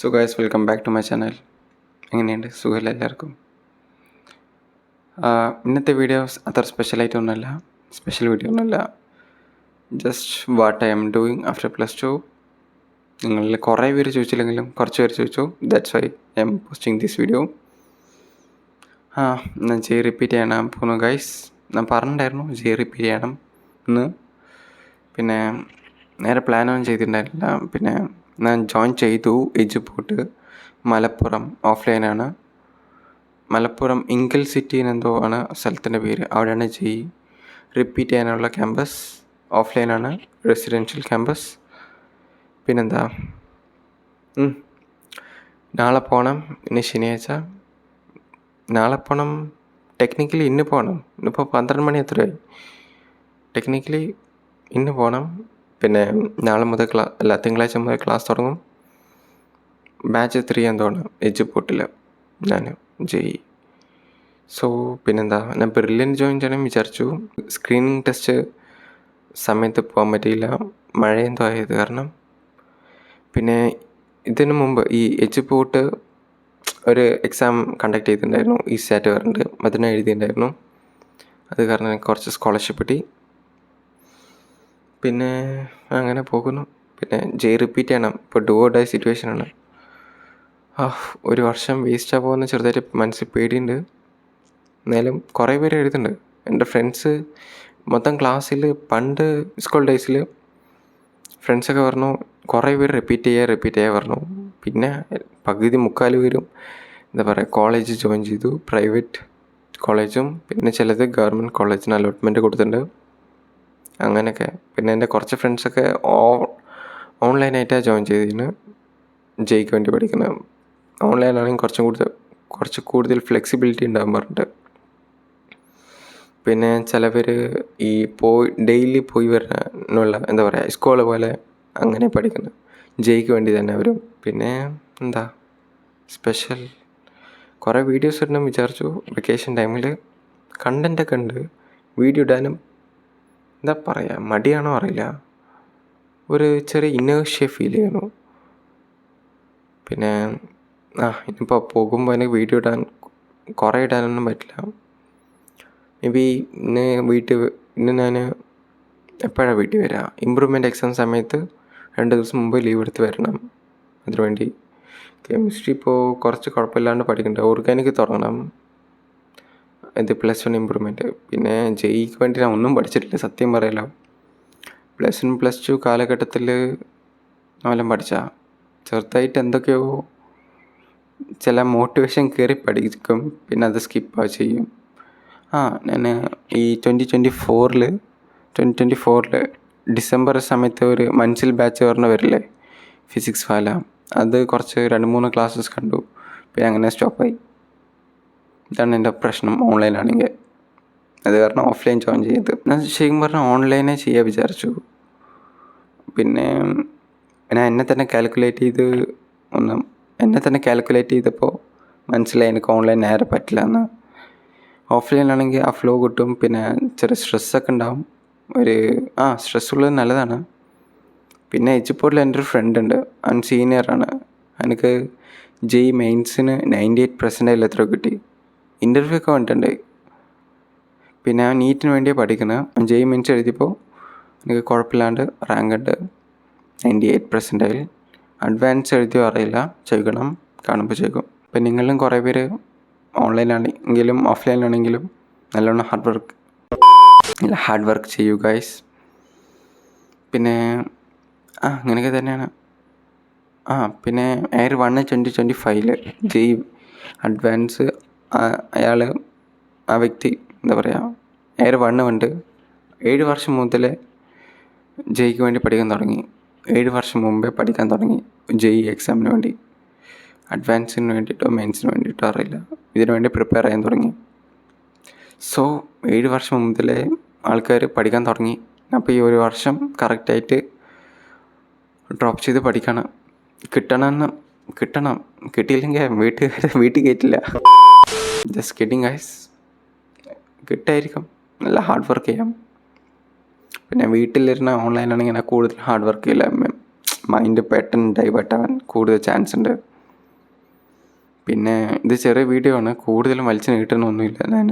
So guys, welcome back to my channel. എങ്ങനെയുണ്ട്? സുഖമല്ല എല്ലാവർക്കും? ഇന്നത്തെ വീഡിയോസ് അത്ര സ്പെഷ്യൽ വീഡിയോ ഒന്നുമല്ല. Just what I am doing after +2. നിങ്ങളിൽ കുറേ പേര് ചോദിച്ചില്ലെങ്കിലും കുറച്ച് പേര് ചോദിച്ചു. That's why I am posting this video. ഞാൻ റിപ്പീറ്റ് ചെയ്യണം പോകുന്നു ഗൈസ്. ഞാൻ പറഞ്ഞിട്ടുണ്ടായിരുന്നു റിപ്പീറ്റ് ചെയ്യണം എന്ന്. പിന്നെ നേരെ പ്ലാനൊന്നും ചെയ്തിട്ടുണ്ടായിരുന്നില്ല. പിന്നെ ഞാൻ ജോയിൻ ചെയ്തു എജുപോർട്ട് മലപ്പുറം. ഓഫ്ലൈനാണ്. മലപ്പുറം ഇങ്കൽ സിറ്റി എന്നെന്തോ ആണ് സ്ഥലത്തിൻ്റെ പേര്. അവിടെയാണ് റിപ്പീറ്റ് ചെയ്യാനുള്ള ക്യാമ്പസ്. ഓഫ്ലൈനാണ്, residential campus. പിന്നെന്താ, നാളെ പോകണം. ഇന്ന് ശനിയാഴ്ച. നാളെ പോകണം. ടെക്നിക്കലി ഇന്ന് പോകണം. ഇന്നിപ്പോൾ 12 മണി എത്രയായി. ടെക്നിക്കലി ഇന്ന് പോകണം. പിന്നെ നാളെ മുതൽ തിങ്കളാഴ്ച മുതൽ ക്ലാസ് തുടങ്ങും. ബാച്ച് 3 എന്തോണ് എജുപോർട്ടിൽ ഞാൻ സോ പിന്നെന്താ, ഞാൻ ബ്രില്യൻ ജോയിൻ ചെയ്യണം വിചാരിച്ചു. സ്ക്രീനിങ് ടെസ്റ്റ് സമയത്ത് പോകാൻ പറ്റിയില്ല, മഴ എന്തോ ആയത് കാരണം. പിന്നെ ഇതിനു മുമ്പ് ഈ എജുപോർട്ട് ഒരു എക്സാം കണ്ടക്ട് ചെയ്തിട്ടുണ്ടായിരുന്നു, ഈ സാറ്റ് പറഞ്ഞിട്ട്. അതിനെ എഴുതിയിട്ടുണ്ടായിരുന്നു. അത് കാരണം എനിക്ക് കുറച്ച് സ്കോളർഷിപ്പ് കിട്ടി. പിന്നെ അങ്ങനെ പോകുന്നു. പിന്നെ റിപ്പീറ്റ് ചെയ്യണം. ഇപ്പോൾ ഡു ഓർ ഡൈ സിറ്റുവേഷനാണ്. ഒരു വർഷം വേസ്റ്റാ പോകുന്ന ചെറുതായിട്ട് മനസ്സിൽ പേടിയുണ്ട്. എന്നാലും കുറേ പേര് എഴുതുന്നുണ്ട്. എൻ്റെ ഫ്രണ്ട്സ് മൊത്തം ക്ലാസ്സിൽ പണ്ട് സ്കൂൾ ഡേയ്സിൽ ഫ്രണ്ട്സൊക്കെ പറഞ്ഞു കുറേ പേര് റിപ്പീറ്റ് ചെയ്യുക പറഞ്ഞു. പിന്നെ പകുതി മുക്കാൽ പേരും എന്താ പറയുക, കോളേജ് ജോയിൻ ചെയ്തു. പ്രൈവറ്റ് കോളേജും പിന്നെ ചിലത് ഗവൺമെൻറ് കോളേജിന് അലോട്ട്മെൻറ്റ് കൊടുത്തിട്ടുണ്ട്. അങ്ങനെയൊക്കെ. പിന്നെ എൻ്റെ കുറച്ച് ഫ്രണ്ട്സൊക്കെ ഓൺലൈനായിട്ടാണ് ജോയിൻ ചെയ്തിരുന്നു ജെയ്ക്ക് വേണ്ടി പഠിക്കുന്നത്. ഓൺലൈനാണെങ്കിൽ കുറച്ച് കൂടുതൽ ഫ്ലെക്സിബിലിറ്റി ഉണ്ടാകും പറഞ്ഞിട്ട്. പിന്നെ ചിലവർ ഈ ഡെയിലി പോയി വരാനുള്ള എന്താ പറയുക, സ്കൂൾ പോലെ അങ്ങനെ പഠിക്കുന്നു ജെയ്ക്ക് വേണ്ടി തന്നെ വരും. പിന്നെ എന്താ സ്പെഷ്യൽ കുറേ വീഡിയോസ് ഇടണം വിചാരിച്ചു വെക്കേഷൻ ടൈമിൽ. കണ്ടൻറ്റൊക്കെ ഉണ്ട്, വീഡിയോ ഇടാനും എന്താ പറയുക, മടിയാണോ അറിയില്ല, ഒരു ചെറിയ ഇനേർഷ്യ ഫീൽ ചെയ്യുന്നു. പിന്നെ ഇനിയിപ്പോൾ പോകുമ്പോൾ എനിക്ക് വീഡിയോ കുറേ ഇടാനൊന്നും പറ്റില്ല. മേ ബി ഇന്ന് ഞാൻ എപ്പോഴാണ് വീട്ടിൽ വരിക, ഇമ്പ്രൂവ്മെൻറ്റ് എക്സാം സമയത്ത് 2 ദിവസം മുമ്പ് ലീവ് എടുത്ത് വരണം. അതിനുവേണ്ടി കെമിസ്ട്രി ഇപ്പോൾ കുറച്ച് കുഴപ്പമില്ലാണ്ട് പഠിക്കുന്നുണ്ട്. ഓർഗാനിക് തുടങ്ങണം. ഇത് +1 ഇമ്പ്രൂവ്മെൻറ്റ്. പിന്നെ ജെയ്ക്ക് വേണ്ടി ഞാൻ ഒന്നും പഠിച്ചിട്ടില്ല സത്യം പറയാലോ. +1 +2 കാലഘട്ടത്തിൽ ഞാൻ പഠിച്ചാൽ ചെറുതായിട്ട് എന്തൊക്കെയോ ചില മോട്ടിവേഷൻ കയറി പഠിക്കും, പിന്നെ അത് സ്കിപ്പ് ചെയ്യും. ഞാൻ ഈ 2024 ഡിസംബർ സമയത്ത് ഒരു മൻസിൽ ബാച്ച് പറഞ്ഞ വരില്ലേ, ഫിസിക്സ് ഫാല, അത് കുറച്ച് 2-3 ക്ലാസ്സസ് കണ്ടു. പിന്നെ അങ്ങനെ സ്റ്റോപ്പായി. ഇതാണ് എൻ്റെ പ്രശ്നം ഓൺലൈനാണെങ്കിൽ. അത് കാരണം ഓഫ്ലൈൻ ജോയിൻ ചെയ്ത് ഞാൻ ശരിക്കും പറഞ്ഞാൽ ഓൺലൈനെ ചെയ്യാൻ വിചാരിച്ചു. പിന്നെ ഞാൻ എന്നെ തന്നെ കാൽക്കുലേറ്റ് ചെയ്തപ്പോൾ മനസ്സിലായി എനിക്ക് ഓൺലൈൻ നേരെ പറ്റില്ല എന്ന്. ഓഫ്ലൈനാണെങ്കിൽ ആ ഫ്ലോ കിട്ടും. പിന്നെ ചെറിയ സ്ട്രെസ്സൊക്കെ ഉണ്ടാവും. സ്ട്രെസ്സുള്ളത് നല്ലതാണ്. പിന്നെ എജുപോർട്ടിൽ എൻ്റെ ഒരു ഫ്രണ്ട് ഉണ്ട്, അവൻ സീനിയറാണ്. എനിക്ക് മെയിൻസിന് 98% എത്ര കിട്ടി. ഇൻ്റർവ്യൂ ഒക്കെ വന്നിട്ടുണ്ട്. പിന്നെ ഞാൻ നീറ്റിന് വേണ്ടിയാണ് പഠിക്കുന്നത്. മെയിൻസ് എഴുതിയപ്പോൾ എനിക്ക് കുഴപ്പമില്ലാണ്ട് റാങ്ക് ഉണ്ട്, 98%. അഡ്വാൻസ് എഴുതിയോ അറിയില്ല, ചോദിക്കണം, കാണുമ്പോൾ ചോദിക്കും. ഇപ്പം നിങ്ങളും കുറേ പേര് ഓൺലൈനാണെങ്കിലും ഓഫ്ലൈനാണെങ്കിലും നല്ലോണം ഹാർഡ് വർക്ക് ചെയ്യൂ ഗൈസ്. പിന്നെ അങ്ങനെയൊക്കെ തന്നെയാണ്. പിന്നെ എയർ 1 2025 അഡ്വാൻസ് ആ വ്യക്തി എന്താ പറയുക, എയർ 1 ഉണ്ട്. 7 വർഷം മുതലേ ജെയ്ക്ക് വേണ്ടി പഠിക്കാൻ തുടങ്ങി. 7 വർഷം മുമ്പേ പഠിക്കാൻ തുടങ്ങി എക്സാമിന് വേണ്ടി. അഡ്വാൻസിന് വേണ്ടിയിട്ടോ മെയിൻസിന് വേണ്ടിയിട്ടോ അറിയില്ല, ഇതിനു വേണ്ടി പ്രിപ്പയർ ചെയ്യാൻ തുടങ്ങി. സോ 7 വർഷം മുതലേ ആൾക്കാർ പഠിക്കാൻ തുടങ്ങി. അപ്പോൾ ഈ ഒരു വർഷം കറക്റ്റായിട്ട് ഡ്രോപ്പ് ചെയ്ത് പഠിക്കണം. കിട്ടിയില്ലെങ്കിൽ വീട്ടിൽ കയറ്റില്ല. Just kidding guys. കിട്ടായിരിക്കും, നല്ല ഹാർഡ് വർക്ക് ചെയ്യാം. പിന്നെ വീട്ടിലിരുന്ന ഓൺലൈനാണെങ്കിൽ കൂടുതൽ ഹാർഡ് വർക്ക് ചെയ്യില്ല, മൈൻഡ് പെട്ടെന്ന് ഡൈവേർട്ട് ആവാൻ കൂടുതൽ ചാൻസ് ഉണ്ട്. പിന്നെ ഇത് ചെറിയ വീഡിയോ ആണ്, കൂടുതലും വലിച്ചു നീട്ടണമൊന്നുമില്ല ഞാൻ.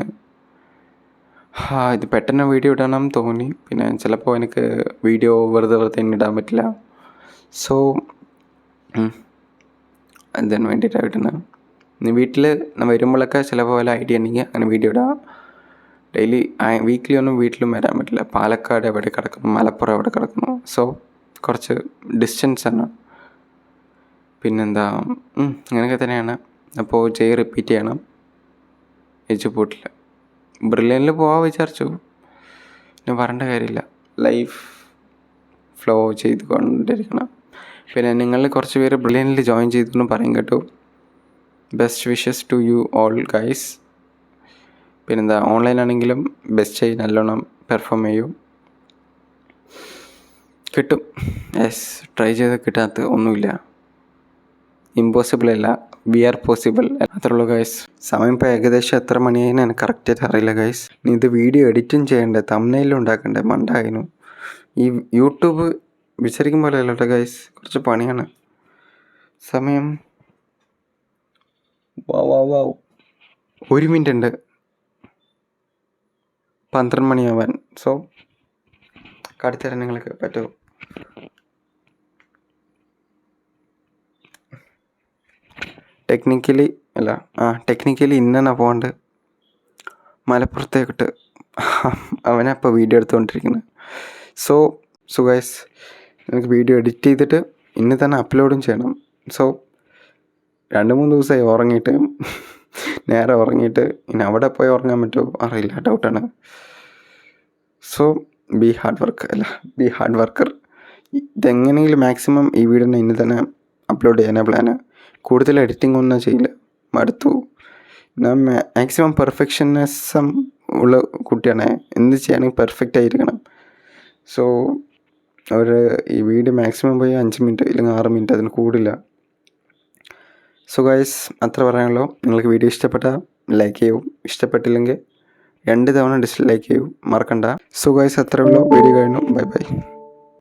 ഇത് പെട്ടെന്ന് വീഡിയോ ഇടണം തോന്നി. പിന്നെ ചിലപ്പോൾ എനിക്ക് വീഡിയോ വെറുതെ തന്നെ ഇടാൻ പറ്റില്ല. സോ അതിന് വേണ്ടിയിട്ടാണ് ഇടുന്നത്. ഇനി വീട്ടിൽ വരുമ്പോഴൊക്കെ ചിലപ്പോൾ വല്ല ഐഡിയ ഉണ്ടെങ്കിൽ അങ്ങനെ വീഡിയോ ഇടാം. ഡെയിലി വീക്ക്ലി ഒന്നും വീട്ടിലും വരാൻ പറ്റില്ല. പാലക്കാട് എവിടെ കിടക്കുന്നു, മലപ്പുറം എവിടെ കിടക്കുന്നു. സോ കുറച്ച് ഡിസ്റ്റൻസാണ്. പിന്നെന്താ, അങ്ങനെയൊക്കെ തന്നെയാണ്. അപ്പോൾ റിപ്പീറ്റ് ചെയ്യണം. എജുപോർട്ടിൽ ബ്രില്യനിൽ പോകാൻ വിചാരിച്ചു. പിന്നെ പറയേണ്ട കാര്യമില്ല, ലൈഫ് ഫ്ലോ ചെയ്തുകൊണ്ടിരിക്കണം. പിന്നെ നിങ്ങൾ കുറച്ച് പേര് ബ്രില്യനിൽ ജോയിൻ ചെയ്തെന്ന് പറയും കേട്ടോ. Best wishes to you all guys. പിന്നെന്താ, ഓൺലൈനാണെങ്കിലും ബെസ്റ്റ് നല്ലോണം പെർഫോം ചെയ്യും, കിട്ടും. യെസ്, ട്രൈ ചെയ്ത് കിട്ടാത്ത ഒന്നുമില്ല, ഇമ്പോസിബിൾ അല്ല, വി ആർ പോസിബിൾ. അത്രയുള്ളൂ ഗൈസ്. സമയം ഇപ്പോൾ ഏകദേശം എത്ര മണിയായിരുന്നു എനിക്ക് കറക്റ്റായിട്ട് അറിയില്ല ഗൈസ്. ഇനി ഇത് വീഡിയോ എഡിറ്റും ചെയ്യണ്ടേ, തംബ്നെയിലും ഉണ്ടാക്കണ്ടേ, മണ്ടായിരുന്നു. ഈ യൂട്യൂബ് വിചാരിക്കും പോലെ അല്ല ഗൈസ്, കുറച്ച് പണിയാണ്. സമയം 1 മിനിറ്റ് ഉണ്ട് 12 മണിയാവാൻ. സോ കാണിച്ചുതരാൻ നിങ്ങൾക്ക് പറ്റുമോ? ടെക്നിക്കലി ഇന്നാ പോകണ്ട് മലപ്പുറത്തേക്കിട്ട്. അവനപ്പോൾ വീഡിയോ എടുത്തുകൊണ്ടിരിക്കുന്നത്. സോ ഗൈസ്, എനിക്ക് വീഡിയോ എഡിറ്റ് ചെയ്തിട്ട് ഇന്ന് തന്നെ അപ്ലോഡും ചെയ്യണം. സോ 2-3 ദിവസമായി ഉറങ്ങിയിട്ട്. നേരെ ഉറങ്ങിയിട്ട് ഇനി അവിടെ പോയി ഉറങ്ങാൻ പറ്റുമോ അറിയില്ല, ഡൗട്ടാണ്. So be hard worker. ഇതെങ്ങനെയെങ്കിലും മാക്സിമം ഈ വീഡിയോ ഇന്ന് തന്നെ അപ്ലോഡ് ചെയ്യാനാണ് പ്ലാന്. കൂടുതൽ എഡിറ്റിംഗ് ഒന്നും ചെയ്യില്ല, മടുത്തു. ഞാൻ മാക്സിമം പെർഫെക്ഷനിസം ഉള്ള കുട്ടിയാണ്. എന്ത് ചെയ്യുകയാണെങ്കിൽ പെർഫെക്റ്റ് ആയിരിക്കണം. സോ ഈ വീഡിയോ മാക്സിമം പോയി 5 മിനിറ്റ് ഇല്ലെങ്കിൽ 6 മിനിറ്റ്, അതിന് കൂടില്ല. സോ ഗൈസ്, അത്ര പറയാനുള്ളൂ. നിങ്ങൾക്ക് വീഡിയോ ഇഷ്ടപ്പെട്ടാൽ ലൈക്ക് ചെയ്യൂ, ഇഷ്ടപ്പെട്ടില്ലെങ്കിൽ 2 തവണ ഡിസ്ലൈക്ക് ചെയ്യൂ, മറക്കണ്ട. സോ ഗൈസ്, അത്രേ ഉള്ളൂ. വീഡിയോ കഴിഞ്ഞു. ബൈ.